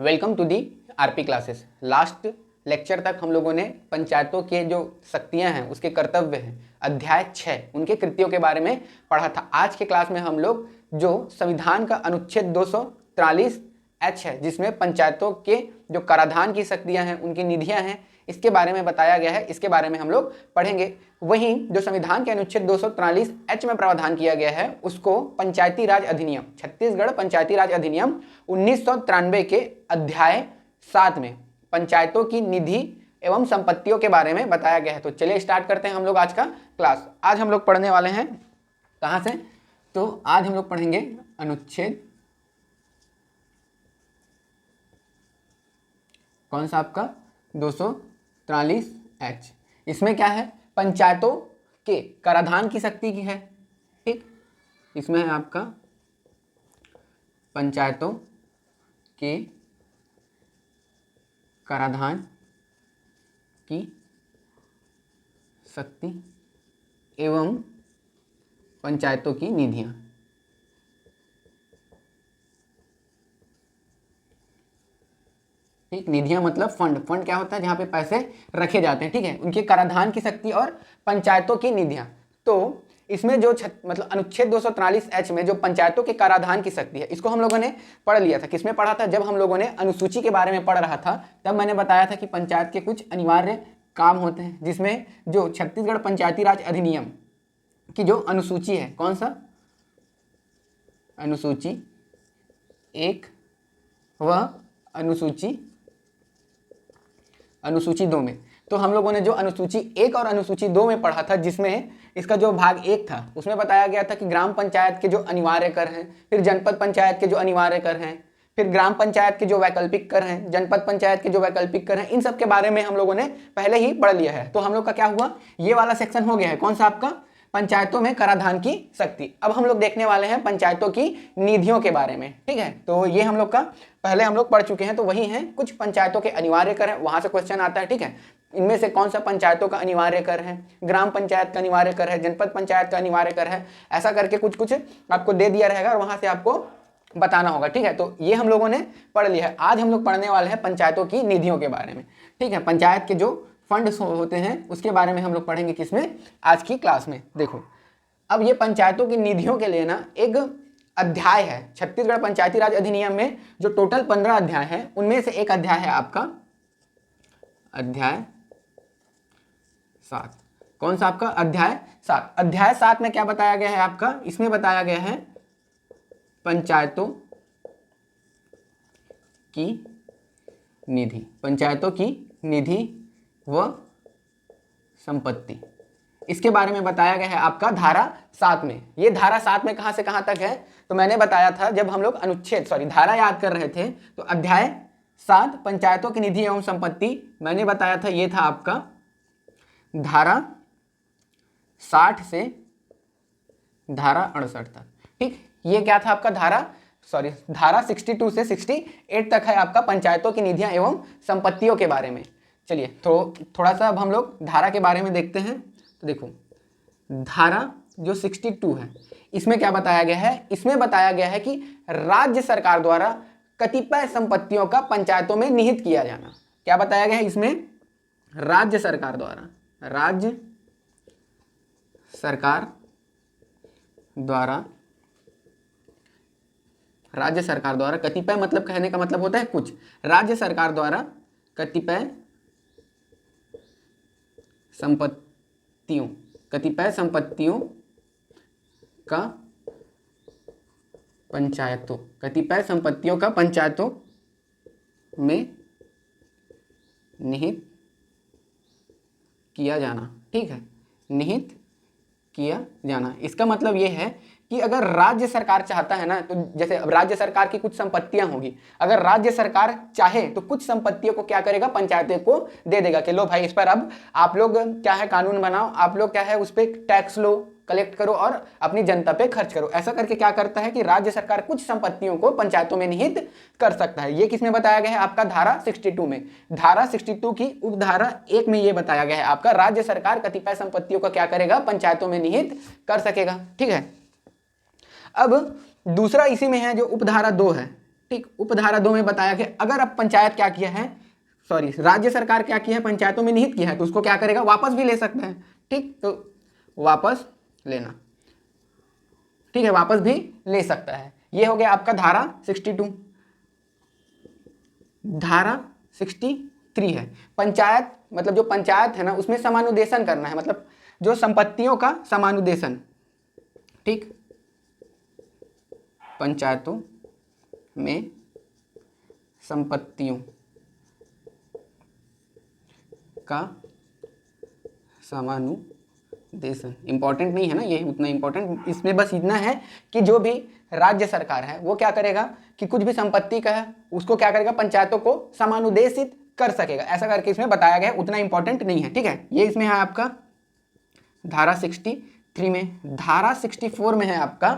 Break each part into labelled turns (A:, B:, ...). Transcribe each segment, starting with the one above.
A: Welcome to the RP classes. Last lecture तक हम लोगों ने पंचायतों के जो शक्तियां हैं, उसके कर्तव्य हैं, अध्याय 6 उनके कृत्यों के बारे में पढ़ा था। आज के क्लास में हम लोग जो संविधान का अनुच्छेद 243H है, जिसमें पंचायतों के जो कराधान की शक्तियां हैं, उनकी निधियां हैं, इसके बारे में बताया गया है। इसके बारे में हम लोग पढ़ेंगे। वहीं जो संविधान के अनुच्छेद 243H में प्रावधान किया गया है, उसको पंचायती राज अधिनियम, छत्तीसगढ़ पंचायती राज अधिनियम 1993 के अध्याय 7 में पंचायतों की निधि एवं संपत्तियों के बारे में बताया गया है। तो चलिए स्टार्ट करते हैं हम लोग आज का क्लास। आज हम लोग पढ़ने वाले हैं कहाँ से? तो आज हम लोग पढ़ेंगे अनुच्छेद कौन सा आपका 243H। इसमें क्या है? पंचायतों के कराधान की शक्ति की है। ठीक, इसमें है आपका पंचायतों के कराधान की शक्ति एवं पंचायतों की निधियां। ठीक, निधियां मतलब फंड। फंड क्या होता है? जहां पे पैसे रखे जाते हैं। ठीक है, उनके कराधान की शक्ति और पंचायतों की निधियां। तो इसमें जो मतलब अनुच्छेद 243H में जो पंचायतों के कराधान की शक्ति है, इसको हम लोगों ने पढ़ लिया था। किसमें पढ़ा था? जब हम लोगों ने अनुसूची के बारे में पढ़ रहा था, तब मैंने बताया था कि पंचायत के कुछ अनिवार्य काम होते हैं, जिसमें जो छत्तीसगढ़ पंचायती राज अधिनियम की जो अनुसूची है, कौन सा? अनुसूची 1 व अनुसूची 2 में। तो हम लोगों ने जो अनुसूची 1 और अनुसूची 2 में पढ़ा था, जिसमें इसका जो भाग 1 था, उसमें बताया गया था कि ग्राम पंचायत के जो अनिवार्य कर हैं, फिर जनपद पंचायत के जो अनिवार्य कर हैं, फिर ग्राम पंचायत के जो वैकल्पिक कर हैं, जनपद पंचायत के जो वैकल्पिक कर हैं, इन सब के बारे में हम लोगों ने पहले ही पढ़ लिया है। तो हम लोग का क्या हुआ? ये वाला सेक्शन हो गया है। कौन सा आपका? पंचायतों में कराधान की शक्ति। अब हम लोग देखने वाले हैं पंचायतों की निधियों के बारे में। ठीक है, तो ये हम लोग का पहले हम लोग पढ़ चुके हैं। तो वही है, कुछ पंचायतों के अनिवार्य कर है, वहां से क्वेश्चन आता है। ठीक है, इनमें से कौन सा पंचायतों का अनिवार्य कर है, ग्राम पंचायत का अनिवार्य कर है, जनपद पंचायत का अनिवार्य कर है, ऐसा करके कुछ कुछ आपको दे दिया रहेगा और वहां से आपको बताना होगा। ठीक है, तो ये हम लोगों ने पढ़ लिया है। आज हम लोग पढ़ने वाले हैं पंचायतों की निधियों के बारे में। ठीक है, पंचायत के जो फंड होते हैं, उसके बारे में हम लोग पढ़ेंगे। किसमें? आज की क्लास में। देखो, अब ये पंचायतों की निधियों के लिए ना एक अध्याय है छत्तीसगढ़ पंचायती राज अधिनियम में। जो टोटल 15 अध्याय हैं, उनमें से एक अध्याय है आपका अध्याय 7। कौन सा आपका? अध्याय 7। अध्याय 7 में क्या बताया गया है आपका? इसमें बताया गया है पंचायतों की निधि, पंचायतों की निधि व संपत्ति। इसके बारे में बताया गया है आपका धारा 7 में। ये धारा 7 में कहां से कहां तक है? तो मैंने बताया था, जब हम लोग धारा याद कर रहे थे, तो अध्याय 7 पंचायतों की निधि एवं संपत्ति, मैंने बताया था ये था आपका धारा 60 से धारा 68 तक। ठीक, ये क्या था आपका? धारा 62 से 68 तक है आपका पंचायतों की निधियां एवं संपत्तियों के बारे में। चलिए, तो थोड़ा सा अब हम लोग धारा के बारे में देखते हैं। तो देखो, धारा जो 62 है, इसमें क्या बताया गया है? इसमें बताया गया है कि राज्य सरकार द्वारा कतिपय संपत्तियों का पंचायतों में निहित किया जाना। क्या बताया गया है इसमें? राज्य सरकार द्वारा कतिपय, मतलब कहने का मतलब होता है कुछ। राज्य सरकार द्वारा कतिपय संपत्तियों का पंचायतों में निहित किया जाना। ठीक है, निहित किया जाना। इसका मतलब यह है कि अगर राज्य सरकार चाहता है ना, तो जैसे अब राज्य सरकार की कुछ संपत्तियां होगी, अगर राज्य सरकार चाहे तो कुछ संपत्तियों को क्या करेगा? पंचायतों को दे देगा कि लो भाई, इस पर अब आप लोग क्या है कानून बनाओ, आप लोग क्या है उस पर टैक्स लो, कलेक्ट करो और अपनी जनता पे खर्च करो। ऐसा करके क्या करता है कि राज्य सरकार कुछ संपत्तियों को पंचायतों में निहित कर सकता है। ये किसमें बताया गया है आपका? धारा 62 में। धारा 62 की उपधारा 1 में ये बताया गया है आपका राज्य सरकार कतिपय संपत्तियों का क्या करेगा? पंचायतों में निहित कर सकेगा। ठीक है, अब दूसरा इसी में है जो उपधारा 2 है। ठीक, उपधारा 2 में बताया कि अगर अब पंचायत क्या किया है, सॉरी राज्य सरकार क्या किया है, पंचायतों में निहित किया है, तो उसको क्या करेगा, वापस भी ले सकता है। ठीक, तो वापस लेना, ठीक है, वापस भी ले सकता है। ये हो गया आपका धारा 62। धारा 63 है, पंचायत मतलब जो पंचायत है ना उसमें समानुदेशन करना है, मतलब जो संपत्तियों का समानुदेशन। ठीक, पंचायतों में संपत्तियों का समानुदेशन इंपॉर्टेंट नहीं है ना, ये उतना इंपॉर्टेंट, इसमें बस इतना है कि जो भी राज्य सरकार है वो क्या करेगा कि कुछ भी संपत्ति का है उसको क्या करेगा, पंचायतों को समानुदेशित कर सकेगा, ऐसा करके इसमें बताया गया है, उतना इंपॉर्टेंट नहीं है। ठीक है, ये इसमें है आपका धारा 63 में। धारा 64 में है आपका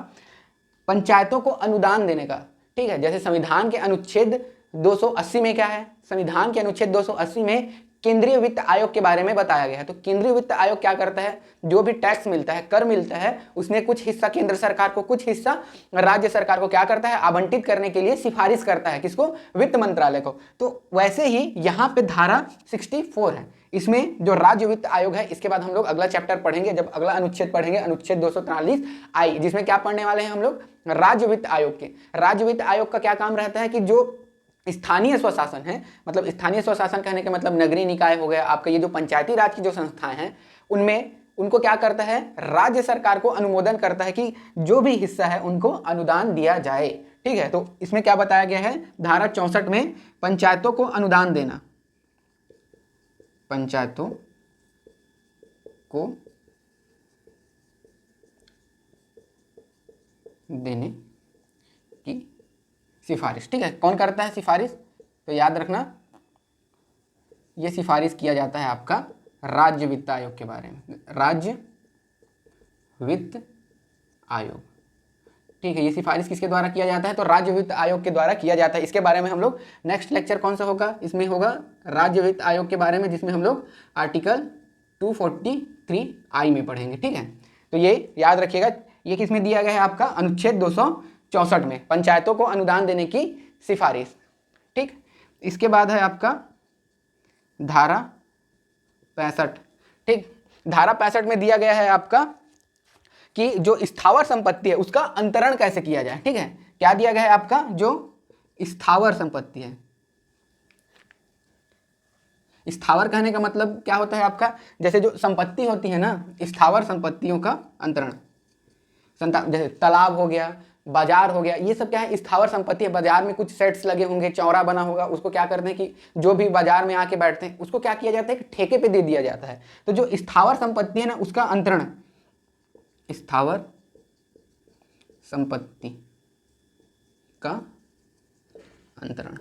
A: पंचायतों को अनुदान देने का। ठीक है, जैसे संविधान के अनुच्छेद 280 में क्या है, संविधान के अनुच्छेद 280 में केंद्रीय वित्त आयोग के बारे में बताया गया है। तो केंद्रीय वित्त आयोग क्या करता है, जो भी टैक्स मिलता है, कर मिलता है, उसमें कुछ हिस्सा केंद्र सरकार को, कुछ हिस्सा राज्य सरकार को क्या करता है, आवंटित करने के लिए सिफारिश करता है, किसको, वित्त मंत्रालय को। तो वैसे ही यहाँ पे धारा 64 है, इसमें जो राज्य वित्त आयोग है, इसके बाद हम लोग अगला चैप्टर पढ़ेंगे, जब अगला अनुच्छेद पढ़ेंगे, अनुच्छेद 243 आई, जिसमें क्या पढ़ने वाले हैं हम लोग, राज्य वित्त आयोग के। राज्य वित्त आयोग का क्या काम रहता है कि जो स्थानीय स्वशासन है, मतलब स्थानीय स्वशासन कहने का मतलब नगरीय निकाय हो गया आपका, ये जो पंचायती राज की जो संस्थाएं हैं उनमें उनको क्या करता है, राज्य सरकार को अनुमोदन करता है कि जो भी हिस्सा है उनको अनुदान दिया जाए। ठीक है, तो इसमें क्या बताया गया है, धारा 64 में पंचायतों को अनुदान देना, पंचायतों को देने की सिफारिश। ठीक है, कौन करता है सिफारिश, तो याद रखना ये सिफारिश किया जाता है आपका राज्य वित्त आयोग के बारे में, राज्य वित्त आयोग। ठीक है, ये सिफारिश किसके द्वारा किया जाता है, तो राज्य वित्त आयोग के द्वारा किया जाता है। इसके बारे में हम लोग नेक्स्ट लेक्चर कौन सा होगा, इसमें होगा राज्य वित्त आयोग के बारे में, जिसमें हम लोग आर्टिकल 243 में पढ़ेंगे। ठीक है, तो ये याद रखिएगा, ये किसमें दिया गया है आपका, अनुच्छेद 264 में, पंचायतों को अनुदान देने की सिफारिश। ठीक, इसके बाद है आपका धारा 65। ठीक, धारा 65 में दिया गया है आपका कि जो स्थावर संपत्ति है उसका अंतरण कैसे किया जाए। ठीक है, क्या दिया गया है आपका, जो स्थावर संपत्ति है, स्थावर कहने का मतलब क्या होता है आपका, जैसे जो संपत्ति होती है ना, स्थावर संपत्तियों का अंतरण, जैसे तालाब हो गया, बाजार हो गया, ये सब क्या है, स्थावर संपत्ति है। बाजार में कुछ सेट्स लगे होंगे, चौरा बना होगा, उसको क्या करते हैं कि जो भी बाजार में आके बैठते हैं उसको क्या किया जाता है कि ठेके पे दे दिया जाता है। तो जो स्थावर संपत्ति है ना उसका अंतरण, स्थावर संपत्ति का अंतरण।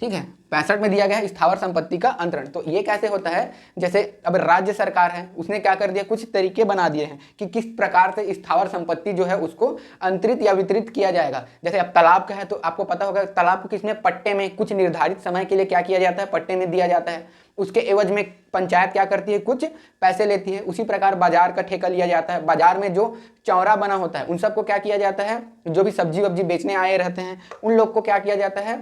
A: ठीक है, 65 में दिया गया है स्थावर संपत्ति का अंतरण। तो ये कैसे होता है, जैसे अब राज्य सरकार है उसने क्या कर दिया, कुछ तरीके बना दिए हैं कि किस प्रकार से स्थावर संपत्ति जो है उसको अंतरित या वितरित किया जाएगा। जैसे अब तालाब का है तो आपको पता होगा तालाब को किसमें, पट्टे में, कुछ निर्धारित समय के लिए क्या किया जाता है, पट्टे में दिया जाता है, उसके एवज में पंचायत क्या करती है, कुछ पैसे लेती है। उसी प्रकार बाजार का ठेका लिया जाता है, बाजार में जो चौरा बना होता है उन सबको क्या किया जाता है, जो भी सब्जी वब्जी बेचने आए रहते हैं उन लोग को क्या किया जाता है,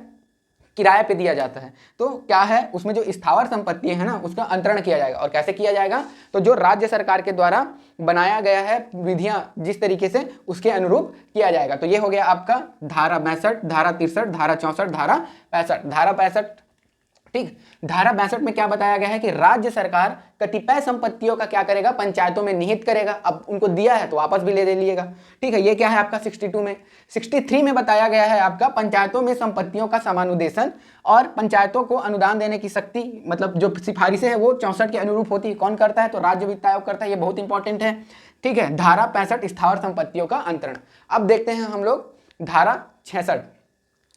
A: किराए पे दिया जाता है। तो क्या है, उसमें जो स्थावर संपत्ति है ना उसका अंतरण किया जाएगा। और कैसे किया जाएगा, तो जो राज्य सरकार के द्वारा बनाया गया है विधियां जिस तरीके से, उसके अनुरूप किया जाएगा। तो ये हो गया आपका धारा 62, धारा 63, धारा 64, धारा 65। धारा 65, ठीक, धारा 62 में क्या बताया गया है कि राज्य सरकार कतिपय संपत्तियों का क्या करेगा, पंचायतों में निहित करेगा। अब उनको दिया है तो वापस भी ले लिएगा। ठीक है, ये क्या है आपका 62 में। 63 में बताया गया है आपका पंचायतों में संपत्तियों का समानुदेशन और पंचायतों को अनुदान देने की शक्ति, मतलब जो सिफारिशें हैं वो 64 के अनुरूप होती है। कौन करता है, तो राज्य वित्त आयोग करता है। ये बहुत इंपॉर्टेंट है। ठीक है, धारा 65 स्थावर संपत्तियों का अंतरण। अब देखते हैं हम लोग धारा 66,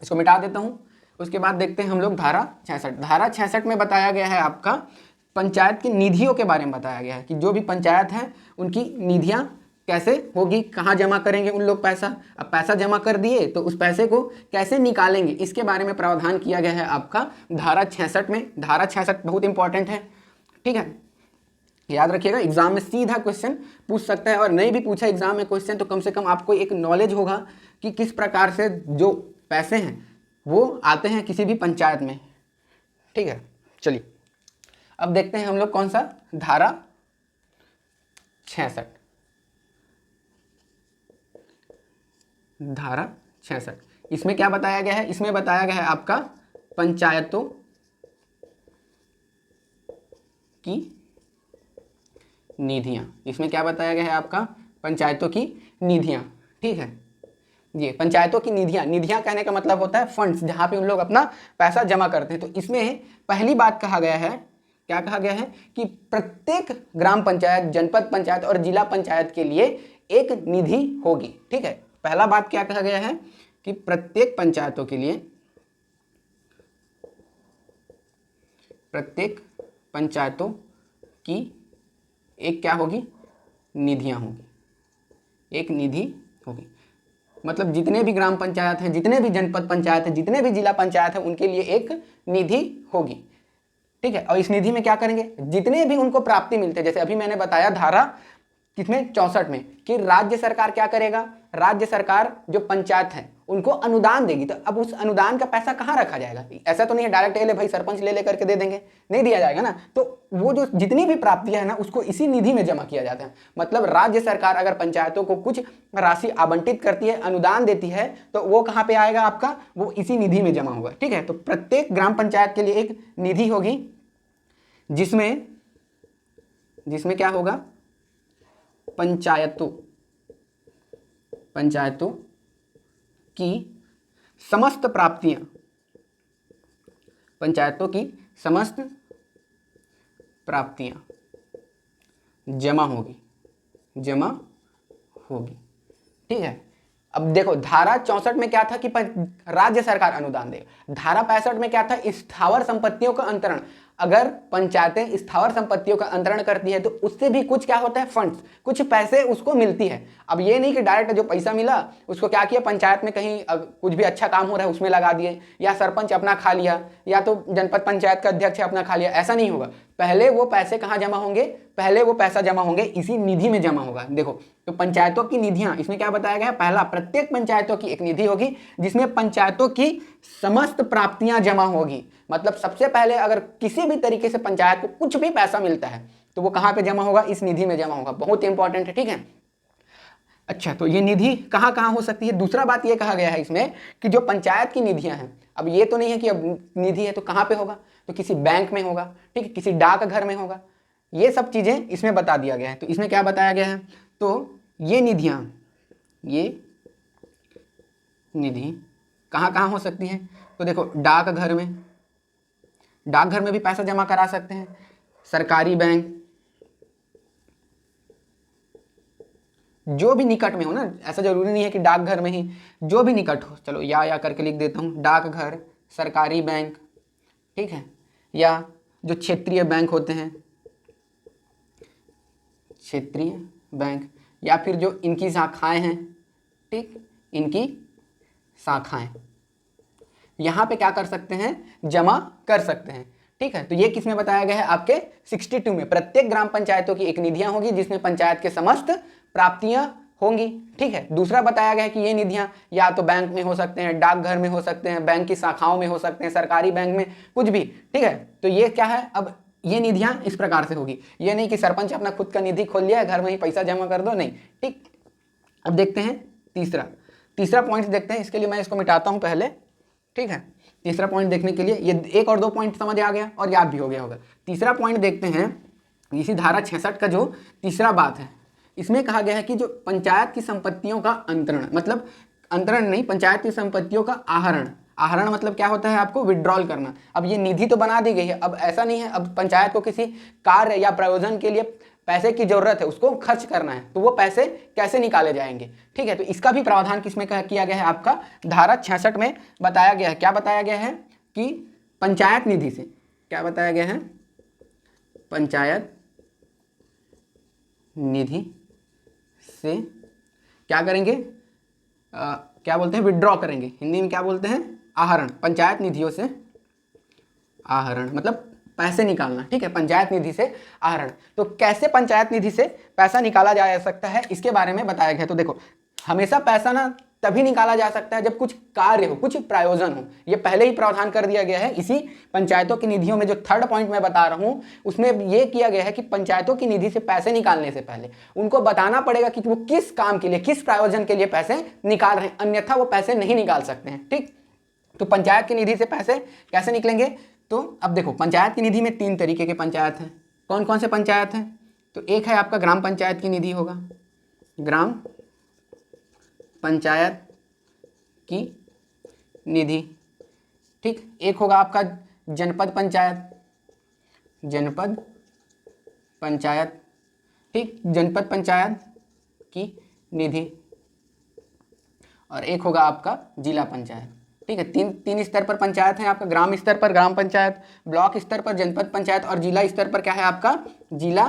A: इसको मिटा देता हूं। उसके बाद देखते हैं हम लोग धारा 66। धारा 66 में बताया गया है आपका पंचायत की निधियों के बारे में बताया गया है कि जो भी पंचायत है उनकी निधियां कैसे होगी, कहाँ जमा करेंगे उन लोग पैसा। अब पैसा जमा कर दिए तो उस पैसे को कैसे निकालेंगे, इसके बारे में प्रावधान किया गया है आपका धारा 66 में। धारा 66 बहुत इंपॉर्टेंट है। ठीक है, याद रखिएगा, एग्जाम में सीधा क्वेश्चन पूछ सकता है, और नहीं भी पूछा एग्जाम में क्वेश्चन तो कम से कम आपको एक नॉलेज होगा कि किस प्रकार से जो पैसे हैं वो आते हैं किसी भी पंचायत में, ठीक है। चलिए अब देखते हैं हम लोग कौन सा, धारा 66। धारा 66 इसमें क्या बताया गया है, इसमें बताया गया है आपका पंचायतों की निधियां। इसमें क्या बताया गया है आपका, पंचायतों की निधियां, ठीक है। ये पंचायतों की निधियां, निधियां कहने का मतलब होता है फंड्स, जहां पे उन लोग अपना पैसा जमा करते हैं। तो इसमें पहली बात कहा गया है, क्या कहा गया है कि प्रत्येक ग्राम पंचायत, जनपद पंचायत और जिला पंचायत के लिए एक निधि होगी, ठीक है। पहला बात क्या कहा गया है कि प्रत्येक पंचायतों के लिए, प्रत्येक पंचायतों की एक क्या होगी, निधियां होगी, एक निधि होगी। मतलब जितने भी ग्राम पंचायत हैं, जितने भी जनपद पंचायत हैं, जितने भी जिला पंचायत हैं, उनके लिए एक निधि होगी, ठीक है। और इस निधि में क्या करेंगे, जितने भी उनको प्राप्ति मिलते हैं, जैसे अभी मैंने बताया धारा किसमें 64 में, कि राज्य सरकार क्या करेगा, राज्य सरकार जो पंचायत है उनको अनुदान देगी। तो अब उस अनुदान का पैसा कहाँ रखा जाएगा, ऐसा तो नहीं है डायरेक्ट ले भाई सरपंच ले करके दे देंगे, नहीं दिया जाएगा ना। तो वो जो जितनी भी प्राप्तियां है ना, उसको इसी निधि में जमा किया जाता है। मतलब राज्य सरकार अगर पंचायतों को कुछ राशि आवंटित करती है, अनुदान देती है, तो वो कहाँ पे आएगा आपका, वो इसी निधि में जमा होगा, ठीक है। तो प्रत्येक ग्राम पंचायत के लिए एक निधि होगी, जिसमें जिसमें क्या होगा, पंचायतों की समस्त प्राप्तियां, पंचायतों की समस्त प्राप्तियां जमा होगी, ठीक है। अब देखो धारा 64 में क्या था कि राज्य सरकार अनुदान देगा, धारा 65 में क्या था, स्थावर संपत्तियों का अंतरण। अगर पंचायतें स्थावर संपत्तियों का अंतरण करती है तो उससे भी कुछ क्या होता है, फंड्स, कुछ पैसे उसको मिलती है। अब ये नहीं कि डायरेक्ट जो पैसा मिला उसको क्या किया, पंचायत में कहीं कुछ भी अच्छा काम हो रहा है उसमें लगा दिए, या सरपंच अपना खा लिया, या तो जनपद पंचायत का अध्यक्ष अपना खा लिया, ऐसा नहीं होगा। पहले वो पैसे कहाँ जमा होंगे, पहले वो पैसा जमा होंगे इसी निधि में जमा होगा। देखो तो पंचायतों की निधियां, इसमें क्या बताया गया है, पहला प्रत्येक पंचायतों की एक निधि होगी जिसमें पंचायतों की समस्त प्राप्तियां जमा होगी। मतलब सबसे पहले अगर किसी भी तरीके से पंचायत को कुछ भी पैसा मिलता है तो वो कहां पे जमा होगा, इस निधि में जमा होगा। बहुत इंपॉर्टेंट है, ठीक है। अच्छा, तो ये निधि कहां कहां हो सकती है। दूसरा बात ये कहा गया है इसमें कि जो पंचायत की निधियां हैं, अब ये तो नहीं है कि अब निधि है तो कहां पे होगा, तो किसी बैंक में होगा, ठीक है, किसी डाकघर में होगा। ये सब चीजें इसमें बता दिया गया है। तो इसमें क्या बताया गया है, तो ये निधियां, ये निधि कहां कहां हो सकती है, तो देखो डाकघर में भी पैसा जमा करा सकते हैं, सरकारी बैंक, जो भी निकट में हो ना, ऐसा जरूरी नहीं है कि डाकघर में ही, जो भी निकट हो, चलो या करके लिख देता हूँ, डाकघर, सरकारी बैंक, ठीक है, या जो क्षेत्रीय बैंक होते हैं, क्षेत्रीय बैंक, या फिर जो इनकी शाखाएं हैं, ठीक, इनकी शाखाएं यहाँ पे क्या कर सकते हैं, जमा कर सकते हैं, ठीक है। तो ये किसमें बताया गया है, आपके 62 में। प्रत्येक ग्राम पंचायतों की एक निधियां होगी जिसमें पंचायत के समस्त प्राप्तियां होंगी, ठीक है। दूसरा बताया गया है कि ये निधियां या तो बैंक में हो सकते हैं, डाकघर में हो सकते हैं, बैंक की शाखाओं में हो सकते हैं, सरकारी बैंक में, कुछ भी, ठीक है। तो ये क्या है, अब ये निधियां इस प्रकार से होगी। ये नहीं कि सरपंच अपना खुद का निधि खोल लिया है, घर में ही पैसा जमा कर दो, नहीं, ठीक। अब देखते हैं तीसरा पॉइंट देखते हैं। इसके लिए मैं इसको मिटाता हूं पहले, ठीक है। तीसरा पॉइंट देखने के लिए ये एक और दो पॉइंट समझ आ गया और याद भी हो गया होगा। तीसरा पॉइंट देखते हैं, इसी धारा 66 का जो तीसरा बात है, इसमें कहा गया है कि जो पंचायत की संपत्तियों का अंतरण, मतलब अंतरण नहीं, पंचायत की संपत्तियों का आहरण मतलब क्या होता है, आपको विड्रॉल करना। अब ये निधि तो बना दी गई है, अब ऐसा नहीं है, अब पंचायत को किसी कार्य या प्रयोजन के लिए पैसे की जरूरत है, उसको खर्च करना है, तो वो पैसे कैसे निकाले जाएंगे, ठीक है। तो इसका भी प्रावधान किसमें किया गया है, आपका धारा 66 में बताया गया है। क्या बताया गया है कि पंचायत निधि से, क्या बताया गया है, पंचायत निधि से क्या करेंगे, क्या बोलते हैं, विड्रॉ करेंगे, हिंदी में क्या बोलते हैं, आहरण। पंचायत निधियों से आहरण मतलब पैसे निकालना, ठीक है, पंचायत निधि से आहरण। तो कैसे पंचायत निधि से पैसा निकाला जा सकता है, इसके बारे में बताया गया है। तो देखो, हमेशा पैसा ना तभी निकाला जा सकता है जब कुछ कार्य हो, कुछ प्रायोजन हो। ये पहले ही प्रावधान कर दिया गया है इसी पंचायतों की निधियों में। जो थर्ड पॉइंट मैं बता रहा हूं उसमें ये किया गया है कि पंचायतों की निधि से पैसे निकालने से पहले उनको बताना पड़ेगा कि वो किस काम के लिए, किस प्रायोजन के लिए पैसे निकाल रहे हैं, अन्यथा वो पैसे नहीं निकाल सकते हैं। ठीक, तो पंचायत की निधि से पैसे कैसे निकलेंगे? तो अब देखो, पंचायत की निधि में 3 तरीके के पंचायत हैं। कौन कौन से पंचायत हैं? तो एक है आपका ग्राम पंचायत की निधि होगा, ग्राम पंचायत की निधि। ठीक, एक होगा आपका जनपद पंचायत, जनपद पंचायत। ठीक, जनपद पंचायत की निधि। और एक होगा आपका जिला पंचायत। ठीक है, तीन स्तर पर पंचायत है आपका, ग्राम स्तर पर ग्राम पंचायत, ब्लॉक स्तर पर जनपद पंचायत और जिला स्तर पर क्या है आपका? जिला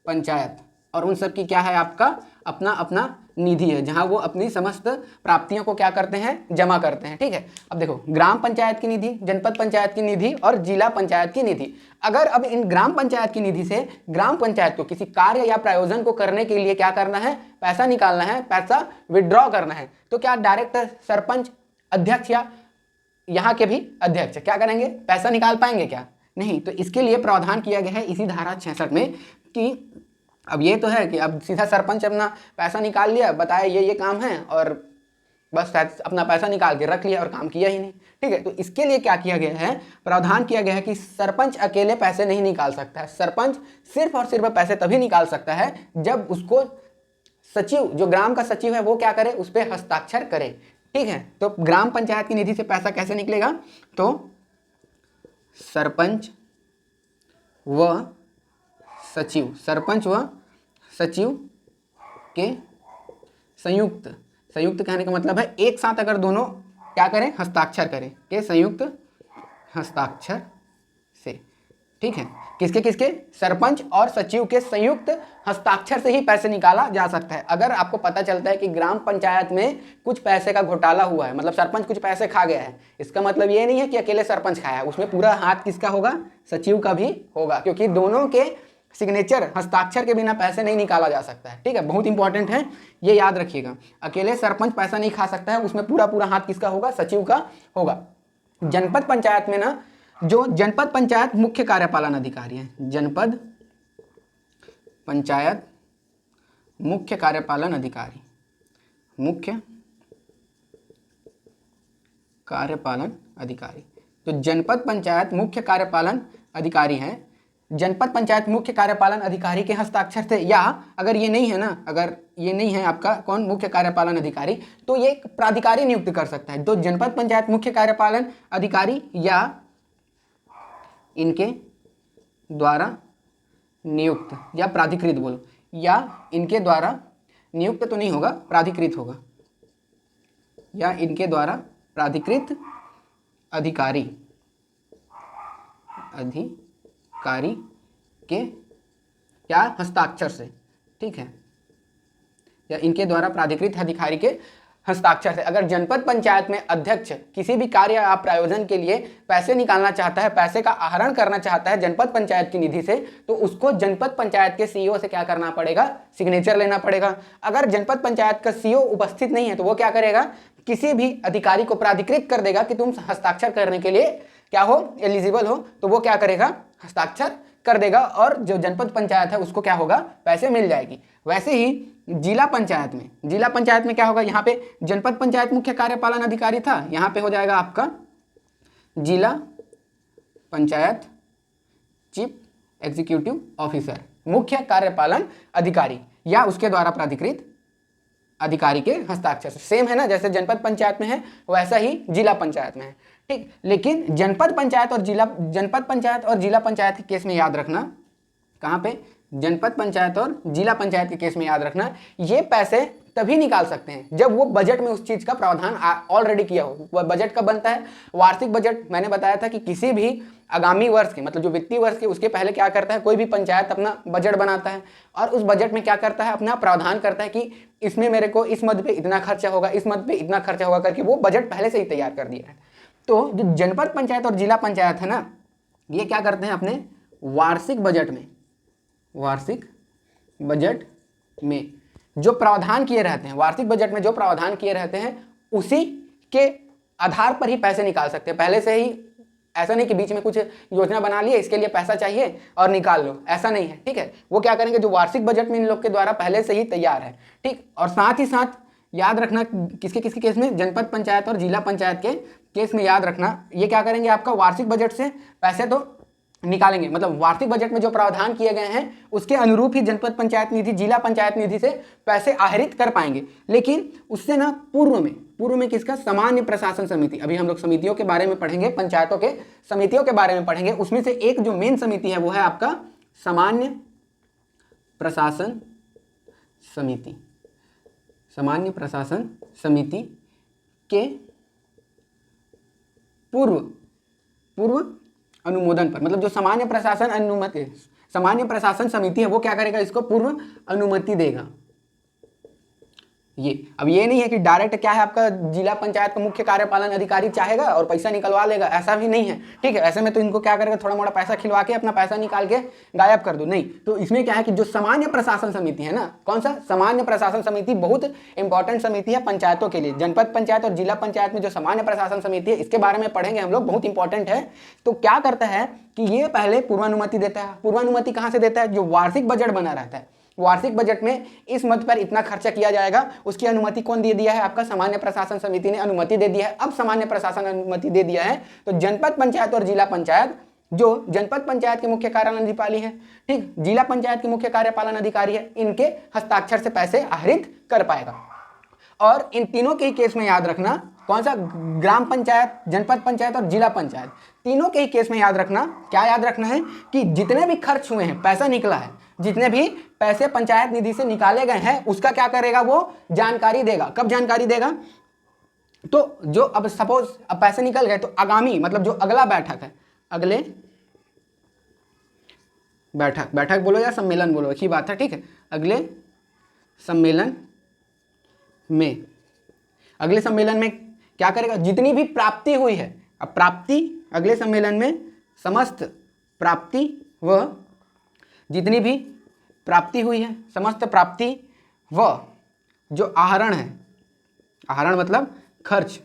A: पंचायत। और उन सब की क्या है आपका? अपना अपना निधि है, जहां वो अपनी समस्त प्राप्तियों को क्या करते हैं? जमा करते हैं। ठीक है, अब देखो, ग्राम पंचायत की निधि, जनपद पंचायत की निधि और जिला पंचायत की निधि। अगर अब इन ग्राम पंचायत की निधि से ग्राम पंचायत को किसी कार्य या प्रायोजन को करने के लिए क्या करना है? पैसा निकालना है, पैसा विड्रॉ करना है, तो क्या डायरेक्ट सरपंच, अध्यक्ष या यहाँ के भी अध्यक्ष क्या करेंगे? पैसा निकाल पाएंगे क्या? नहीं। तो इसके लिए प्रावधान किया गया है इसी धारा 66 में कि अब ये तो है कि अब सीधा सरपंच अपना पैसा निकाल लिया, बताया ये काम है और बस अपना पैसा निकाल के रख लिया और काम किया ही नहीं। ठीक है, तो इसके लिए क्या किया गया है? प्रावधान किया गया है कि सरपंच अकेले पैसे नहीं निकाल सकता है। सरपंच सिर्फ और सिर्फ पैसे तभी निकाल सकता है जब उसको सचिव, जो ग्राम का सचिव है, वो क्या करे? उस पर हस्ताक्षर करे। ठीक है, तो ग्राम पंचायत की निधि से पैसा कैसे निकलेगा? तो सरपंच व सचिव, सरपंच व सचिव के संयुक्त, संयुक्त कहने का मतलब है एक साथ अगर दोनों क्या करें? हस्ताक्षर करें, के संयुक्त हस्ताक्षर से। ठीक है, किसके किसके? सरपंच और सचिव के संयुक्त हस्ताक्षर से ही पैसे निकाला जा सकता है। अगर आपको पता चलता है कि ग्राम पंचायत में कुछ पैसे का घोटाला हुआ है, मतलब सरपंच कुछ पैसे खा गया है, इसका मतलब ये नहीं है कि अकेले सरपंच खाया है, उसमें पूरा हाथ किसका होगा? सचिव का भी होगा, क्योंकि दोनों के सिग्नेचर, हस्ताक्षर के बिना पैसे नहीं निकाला जा सकता है। ठीक है, बहुत इंपॉर्टेंट है, ये याद रखिएगा। अकेले सरपंच पैसा नहीं खा सकता है, उसमें पूरा पूरा हाथ किसका होगा? सचिव का होगा। जनपद पंचायत में ना, जो जनपद पंचायत मुख्य कार्यपालन अधिकारी हैं, जनपद पंचायत मुख्य कार्यपालन अधिकारी, मुख्य कार्यपालन अधिकारी, तो जनपद पंचायत मुख्य कार्यपालन अधिकारी हैं। जनपद पंचायत मुख्य कार्यपालन अधिकारी के हस्ताक्षर से, या अगर ये नहीं है ना, अगर ये नहीं है आपका कौन? मुख्य कार्यपालन अधिकारी, तो ये एक प्राधिकारी नियुक्त कर सकता है। तो जनपद पंचायत मुख्य कार्यपालन अधिकारी या इनके द्वारा नियुक्त, या प्राधिकृत बोलो, या इनके द्वारा नियुक्त तो नहीं होगा, प्राधिकृत होगा, या इनके द्वारा प्राधिकृत अधिकारी, अधिकारी के क्या? हस्ताक्षर से। ठीक है, या इनके द्वारा प्राधिकृत अधिकारी के हस्ताक्षर से। अगर जनपद पंचायत में अध्यक्ष किसी भी कार्य या प्रायोजन के लिए पैसे निकालना चाहता है, पैसे का आहरण करना चाहता है जनपद पंचायत की निधि से, तो उसको जनपद पंचायत के सीईओ से क्या करना पड़ेगा? सिग्नेचर लेना पड़ेगा। अगर जनपद पंचायत का सीईओ उपस्थित नहीं है तो वो क्या करेगा? किसी भी अधिकारी को प्राधिकृत कर देगा कि तुम हस्ताक्षर करने के लिए क्या हो? एलिजिबल हो, तो वो क्या करेगा? हस्ताक्षर कर देगा और जो जनपद पंचायत है उसको क्या होगा? पैसे मिल जाएगी। वैसे ही जिला पंचायत में, जिला पंचायत में क्या होगा? यहाँ पे जनपद पंचायत मुख्य कार्यपालन अधिकारी था, यहाँ पे हो जाएगा आपका जिला पंचायत चीफ एग्जीक्यूटिव ऑफिसर, मुख्य कार्यपालन अधिकारी या उसके द्वारा प्राधिकृत अधिकारी के हस्ताक्षर से। सेम है ना, जैसे जनपद पंचायत में है वैसा ही जिला पंचायत में है। ठीक, लेकिन जनपद पंचायत और जिला पंचायत के केस में याद रखना, कहाँ पे? जनपद पंचायत और जिला पंचायत के केस में याद रखना, ये पैसे तभी निकाल सकते हैं जब वो बजट में उस चीज का प्रावधान ऑलरेडी किया हो। वह बजट कब बनता है? वार्षिक बजट। मैंने बताया था कि किसी भी आगामी वर्ष के, मतलब जो वित्तीय वर्ष के, उसके पहले क्या करता है? कोई भी पंचायत अपना बजट बनाता है और उस बजट में क्या करता है? अपना प्रावधान करता है कि इसमें मेरे को इस मद पे इतना खर्चा होगा, इस मद पे इतना खर्चा होगा, करके वो बजट पहले से ही तैयार कर दिया है। तो जो जनपद पंचायत और जिला पंचायत है ना, ये क्या करते हैं? अपने वार्षिक बजट में, वार्षिक बजट में जो प्रावधान किए रहते हैं, वार्षिक बजट में जो प्रावधान किए रहते हैं उसी के आधार पर ही पैसे निकाल सकते हैं। पहले से ही ऐसा नहीं कि बीच में कुछ योजना बना लिए, इसके लिए पैसा चाहिए और निकाल लो, ऐसा नहीं है, ठीक है। वो क्या करेंगे, जो वार्षिक बजट में इन लोग के द्वारा पहले से ही तैयार है, ठीक। और साथ ही साथ याद रखना, किसके किसके केस में, जनपद पंचायत और जिला पंचायत के केस में याद रखना, ये क्या करेंगे, आपका वार्षिक बजट से पैसे तो निकालेंगे, मतलब वार्षिक बजट में जो प्रावधान किए गए हैं उसके अनुरूप ही जनपद पंचायत निधि, जिला पंचायत निधि से पैसे आहरित कर पाएंगे। लेकिन उससे ना पूर्व में किसका, सामान्य प्रशासन समिति, अभी हम लोग समितियों के बारे में पढ़ेंगे, पंचायतों के समितियों के बारे में पढ़ेंगे, उसमें से एक जो मेन समिति है वो है आपका सामान्य प्रशासन समिति। सामान्य प्रशासन समिति के पूर्व अनुमोदन पर, मतलब जो सामान्य प्रशासन समिति है वो क्या करेगा, इसको पूर्व अनुमति देगा। ये अब ये नहीं है कि डायरेक्ट क्या है, आपका जिला पंचायत का मुख्य कार्यपालन अधिकारी चाहेगा और पैसा निकलवा लेगा, ऐसा भी नहीं है, ठीक है। ऐसे में तो इनको क्या करेगा, थोड़ा मोड़ा पैसा खिलवा के अपना पैसा निकाल के गायब कर दो, नहीं। तो इसमें क्या है कि जो सामान्य प्रशासन समिति है ना, कौन सा, सामान्य प्रशासन समिति बहुत इंपॉर्टेंट समिति है पंचायतों के लिए। जनपद पंचायत और जिला पंचायत में जो सामान्य प्रशासन समिति है, इसके बारे में पढ़ेंगे हम लोग, बहुत इंपॉर्टेंट है। तो क्या करता है कि ये पहले पूर्वानुमति देता है। पूर्वानुमति कहाँ से देता है, जो वार्षिक बजट बना रहता है, वार्षिक बजट में इस मद पर इतना खर्चा किया जाएगा, उसकी अनुमति कौन दे दिया है, आपका सामान्य प्रशासन समिति ने अनुमति दे दिया है। अब सामान्य प्रशासन अनुमति दे दिया है तो जनपद पंचायत और जिला पंचायत, जो जनपद पंचायत के मुख्य कार्यपालन अधिकारी है, ठीक, जिला पंचायत के मुख्य कार्यपालन अधिकारी है, इनके हस्ताक्षर से पैसे आहरित कर पाएगा। और इन तीनों के ही केस में याद रखना, कौन सा, ग्राम पंचायत, जनपद पंचायत और जिला पंचायत, तीनों के ही केस में याद रखना, क्या याद रखना है कि जितने भी खर्च हुए हैं, पैसा निकला है, जितने भी पैसे पंचायत निधि से निकाले गए हैं, उसका क्या करेगा, वो जानकारी देगा। कब जानकारी देगा, तो जो अब सपोज अब पैसे निकल गए तो आगामी, मतलब जो अगला बैठक है, अगले बैठक बोलो या सम्मेलन बोलो, एक ही बात है, ठीक है। अगले सम्मेलन में क्या करेगा, जितनी भी प्राप्ति हुई है, अब प्राप्ति, अगले सम्मेलन में समस्त प्राप्ति व जितनी भी प्राप्ति हुई है, समस्त प्राप्ति व जो आहरण है, आहरण मतलब खर्च,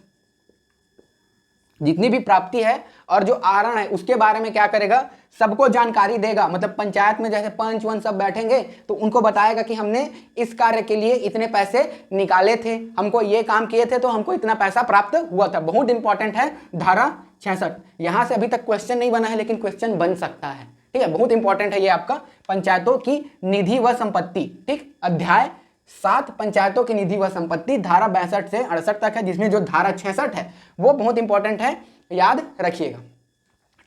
A: जितनी भी प्राप्ति है और जो आहरण है उसके बारे में क्या करेगा, सबको जानकारी देगा। मतलब पंचायत में जैसे पंच वन सब बैठेंगे तो उनको बताएगा कि हमने इस कार्य के लिए इतने पैसे निकाले थे, हमको ये काम किए थे तो हमको इतना पैसा प्राप्त हुआ था। बहुत इंपॉर्टेंट है धारा 66, यहाँ से अभी तक क्वेश्चन नहीं बना है लेकिन क्वेश्चन बन सकता है, ठीक है। बहुत इंपॉर्टेंट है ये आपका पंचायतों की निधि व संपत्ति, ठीक। अध्याय 7 पंचायतों की निधि व संपत्ति, धारा 62 से 68 तक है, जिसमें जो धारा 66 है वो बहुत इंपॉर्टेंट है, याद रखिएगा,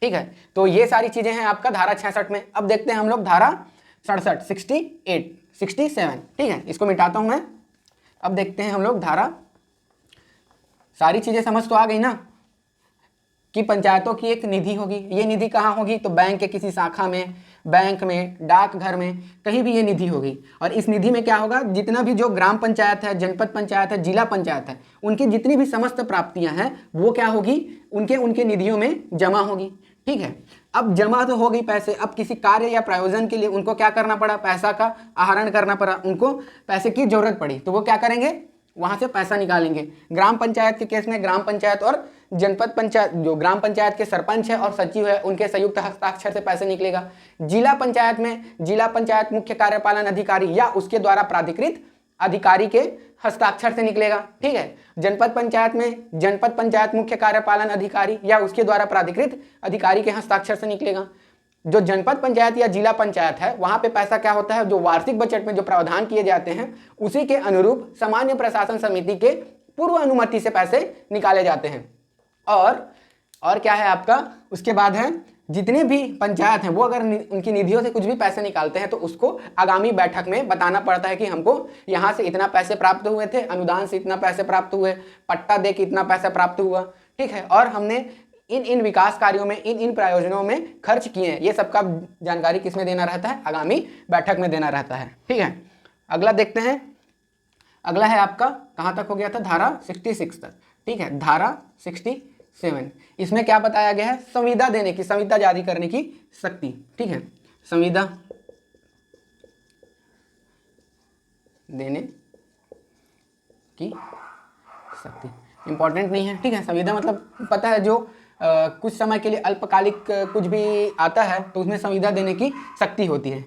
A: ठीक है। तो ये सारी चीजें हैं आपका धारा 66 में। अब देखते हैं हम लोग धारा 67, 68, 67, ठीक है, इसको मिटाता हूं मैं। अब देखते हैं हम लोग धारा, सारी चीजें समझ तो आ गई ना कि पंचायतों की एक निधि होगी। ये निधि कहाँ होगी, तो बैंक के किसी शाखा में, बैंक में, डाकघर में, कहीं भी ये निधि होगी। और इस निधि में क्या होगा, जितना भी जो ग्राम पंचायत है, जनपद पंचायत है, जिला पंचायत है, उनकी जितनी भी समस्त प्राप्तियां हैं वो क्या होगी, उनके निधियों में जमा होगी, ठीक है। अब जमा तो हो गई पैसे, अब किसी कार्य या प्रयोजन के लिए उनको क्या करना पड़ा, पैसा का आहरण करना पड़ा, उनको पैसे की जरूरत पड़ी तो वो क्या करेंगे, वहां से पैसा निकालेंगे। ग्राम पंचायत के केस में ग्राम पंचायत और जनपद पंचायत, जो ग्राम पंचायत के सरपंच है और सचिव है, उनके संयुक्त हस्ताक्षर से पैसे निकलेगा। जिला पंचायत में जिला पंचायत मुख्य कार्यपालन अधिकारी या उसके द्वारा प्राधिकृत अधिकारी के हस्ताक्षर से निकलेगा, ठीक है। जनपद पंचायत में जनपद पंचायत मुख्य कार्यपालन अधिकारी या उसके द्वारा प्राधिकृत अधिकारी के हस्ताक्षर से निकलेगा। जो जनपद पंचायत या जिला पंचायत है वहां पे पैसा क्या होता है, जो वार्षिक बजट में जो प्रावधान किए जाते हैं उसी के अनुरूप सामान्य प्रशासन समिति के पूर्व अनुमति से पैसे निकाले जाते हैं। और क्या है आपका, उसके बाद है जितने भी पंचायत हैं वो अगर उनकी निधियों से कुछ भी पैसे निकालते हैं तो उसको आगामी बैठक में बताना पड़ता है कि हमको यहाँ से इतना पैसे प्राप्त हुए थे, अनुदान से इतना पैसे प्राप्त हुए, पट्टा दे के इतना पैसा प्राप्त हुआ, ठीक है। और हमने इन विकास कार्यों में, इन प्रयोजनों में खर्च किए हैं। ये सबका जानकारी किसमें देना रहता है, आगामी बैठक में देना रहता है, ठीक है। अगला देखते हैं, अगला है आपका कहाँ तक हो गया था, धारा 66 तक, ठीक है। धारा 67, इसमें क्या बताया गया है, संविदा देने की, संविदा जारी करने की शक्ति, ठीक है, संविदा देने की शक्ति। इंपॉर्टेंट नहीं है, ठीक है। संविदा मतलब पता है जो कुछ समय के लिए अल्पकालिक कुछ भी आता है तो उसमें संविदा देने की शक्ति होती है,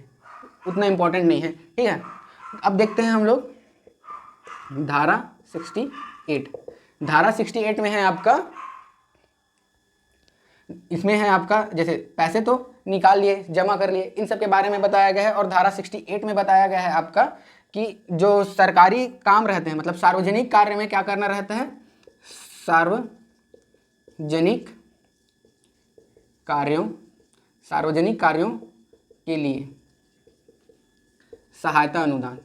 A: उतना इंपॉर्टेंट नहीं है, ठीक है। अब देखते हैं हम लोग धारा 68। धारा 68 में है आपका, इसमें है आपका जैसे पैसे तो निकाल लिए, जमा कर लिए, इन सब के बारे में बताया गया है। और धारा 68 में बताया गया है आपका कि जो सरकारी काम रहते हैं, मतलब सार्वजनिक कार्य में क्या करना रहता है, सार्वजनिक कार्यों के लिए सहायता अनुदान,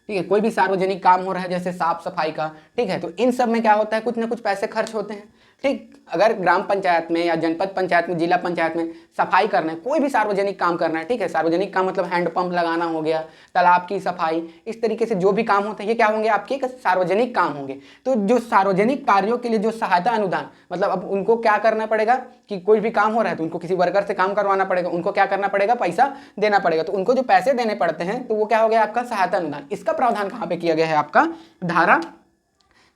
A: ठीक है। कोई भी सार्वजनिक काम हो रहा है जैसे साफ सफाई का, ठीक है, तो इन सब में क्या होता है, कुछ ना कुछ पैसे खर्च होते हैं, ठीक। अगर ग्राम पंचायत में या जनपद पंचायत में, जिला पंचायत में सफाई करना है, कोई भी सार्वजनिक काम करना है, ठीक है। सार्वजनिक काम मतलब हैंडपंप लगाना हो गया, तालाब की सफाई, इस तरीके से जो भी काम होते हैं ये क्या होंगे, आपके सार्वजनिक काम होंगे। तो जो सार्वजनिक कार्यों के लिए जो सहायता अनुदान, मतलब अब उनको क्या करना पड़ेगा कि कोई भी काम हो रहा है तो उनको किसी वर्कर से काम करवाना पड़ेगा, उनको क्या करना पड़ेगा, पैसा देना पड़ेगा। तो उनको जो पैसे देने पड़ते हैं तो वो क्या हो गया आपका सहायता अनुदान। इसका प्रावधान कहाँ पे किया गया है, आपका धारा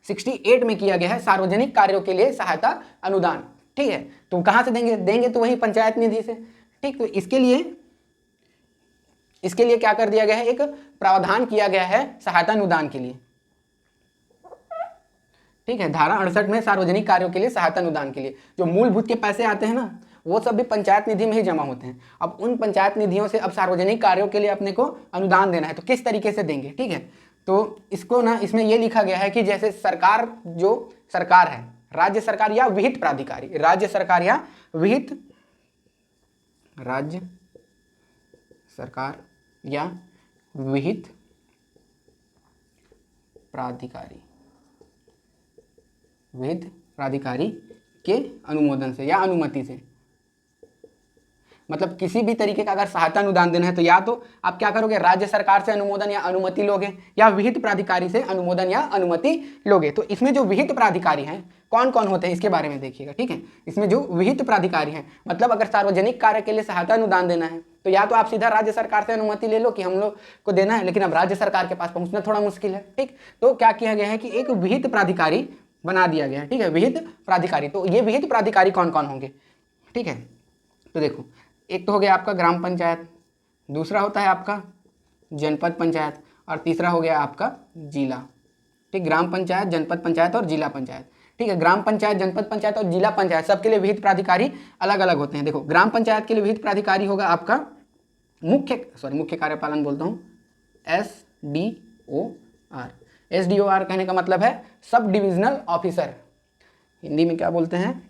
A: 68 में किया गया है, सार्वजनिक कार्यों के लिए सहायता अनुदान, ठीक है। तो कहां से देंगे तो वही पंचायत निधि से, ठीक। तो इसके लिए क्या कर दिया गया है, एक प्रावधान किया गया है सहायता अनुदान के लिए, ठीक है। धारा 68 में सार्वजनिक कार्यों के लिए सहायता अनुदान के लिए जो मूलभूत के पैसे आते हैं ना, वो सब भी पंचायत निधि में ही जमा होते हैं। अब उन पंचायत निधियों से अब सार्वजनिक कार्यों के लिए अपने को अनुदान देना है, तो किस तरीके से देंगे, ठीक है। तो इसको ना, इसमें यह लिखा गया है कि जैसे सरकार है, राज्य सरकार या विहित प्राधिकारी, राज्य सरकार या विहित प्राधिकारी के अनुमोदन से या अनुमति से, मतलब किसी भी तरीके का अगर सहायता अनुदान देना है तो या तो आप क्या करोगे, राज्य सरकार से अनुमोदन या अनुमति लोगे, या विहित प्राधिकारी से अनुमोदन या अनुमति लोगे। तो इसमें जो विहित प्राधिकारी हैं कौन कौन होते हैं इसके बारे में देखिएगा, ठीक है। इसमें जो विहित प्राधिकारी हैं, मतलब अगर सार्वजनिक कार्य के लिए सहायता अनुदान देना है तो या तो आप सीधा राज्य सरकार से अनुमति ले लो कि हम लोग को देना है, लेकिन अब राज्य सरकार के पास पहुंचना थोड़ा मुश्किल है, ठीक। तो क्या किया गया है कि एक विहित प्राधिकारी बना दिया गया है, ठीक है, विहित प्राधिकारी। तो ये विहित प्राधिकारी कौन कौन होंगे, ठीक है। तो देखो, एक तो हो गया आपका ग्राम पंचायत, दूसरा होता है आपका जनपद पंचायत, और तीसरा हो गया आपका जिला, ठीक। ग्राम पंचायत, जनपद पंचायत और जिला पंचायत, ठीक है। ग्राम पंचायत, जनपद पंचायत और जिला पंचायत सबके लिए विहित प्राधिकारी अलग अलग होते हैं। देखो, ग्राम पंचायत के लिए विहित प्राधिकारी होगा आपका मुख्य कार्यपालन बोलता हूँ, SDOR। SDOR कहने का मतलब है सब डिविजनल ऑफिसर, हिंदी में क्या बोलते हैं,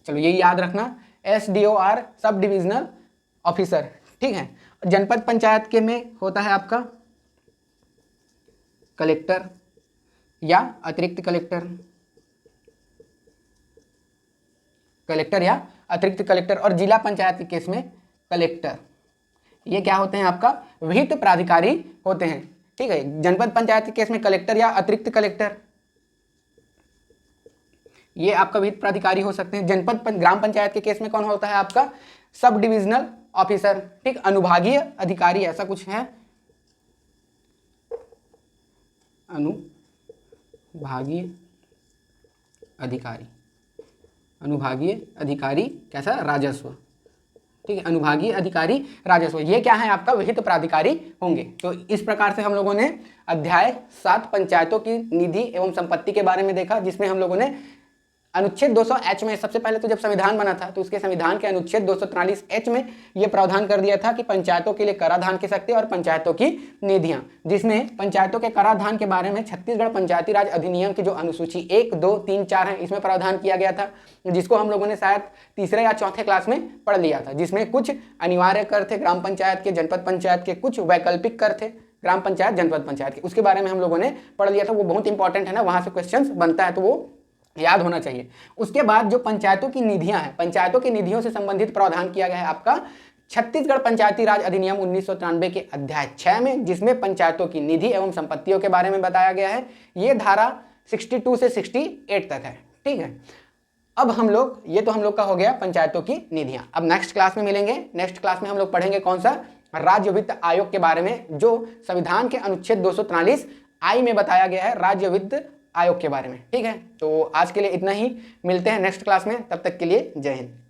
A: चलो ये याद रखना, SDOR सब डिविजनल ऑफिसर, ठीक है। जनपद पंचायत के में होता है आपका कलेक्टर या अतिरिक्त कलेक्टर, और जिला पंचायत के केस में कलेक्टर। ये क्या होते हैं, आपका विहित प्राधिकारी होते हैं, ठीक है। जनपद पंचायत के केस में कलेक्टर या अतिरिक्त कलेक्टर, ये आपका विहित प्राधिकारी हो सकते हैं। ग्राम पंचायत के केस में कौन होता है आपका सब डिविजनल ऑफिसर, ठीक। अनुभागीय अधिकारी ऐसा कुछ है, अनुभागीय अधिकारी कैसा, राजस्व, ठीक है। अनुभागीय अधिकारी राजस्व, ये क्या है आपका विहित प्राधिकारी होंगे। तो इस प्रकार से हम लोगों ने अध्याय 7 पंचायतों की निधि एवं संपत्ति के बारे में देखा, जिसमें हम लोगों ने अनुच्छेद 200H में, सबसे पहले तो जब संविधान बना था तो उसके संविधान के अनुच्छेद 243H में यह प्रावधान कर दिया था कि पंचायतों के लिए कराधान की शक्ति और पंचायतों की निधियां, जिसमें पंचायतों के कराधान के बारे में छत्तीसगढ़ पंचायती राज अधिनियम की जो अनुसूची 1, 2, 3, 4 है, इसमें प्रावधान किया गया था, जिसको हम लोगों ने शायद तीसरे या चौथे क्लास में पढ़ लिया था, जिसमें कुछ अनिवार्य कर थे ग्राम पंचायत के, जनपद पंचायत के, कुछ वैकल्पिक कर थे ग्राम पंचायत, जनपद पंचायत के, उसके बारे में हम लोगों ने पढ़ लिया था। वो बहुत इंपॉर्टेंट है ना, वहां से क्वेश्चन बनता है तो वो याद होना चाहिए। उसके बाद जो पंचायतों की निधियां हैं, पंचायतों की निधियों से संबंधित प्रावधान किया गया है आपका छत्तीसगढ़ पंचायती राज अधिनियम 1993 के अध्याय 6 में, जिसमें पंचायतों की निधि एवं संपत्तियों के बारे में बताया गया है। ये धारा 62 से 68 तक है, ठीक है। अब हम लोग, ये तो हम लोग का हो गया पंचायतों की निधियां। अब नेक्स्ट क्लास में मिलेंगे, नेक्स्ट क्लास में हम लोग पढ़ेंगे कौन सा, राज्य वित्त आयोग के बारे में, जो संविधान के अनुच्छेद 243 आई में बताया गया है राज्य वित्त आयोग के बारे में। ठीक है, तो आज के लिए इतना ही, मिलते हैं नेक्स्ट क्लास में, तब तक के लिए जय हिंद।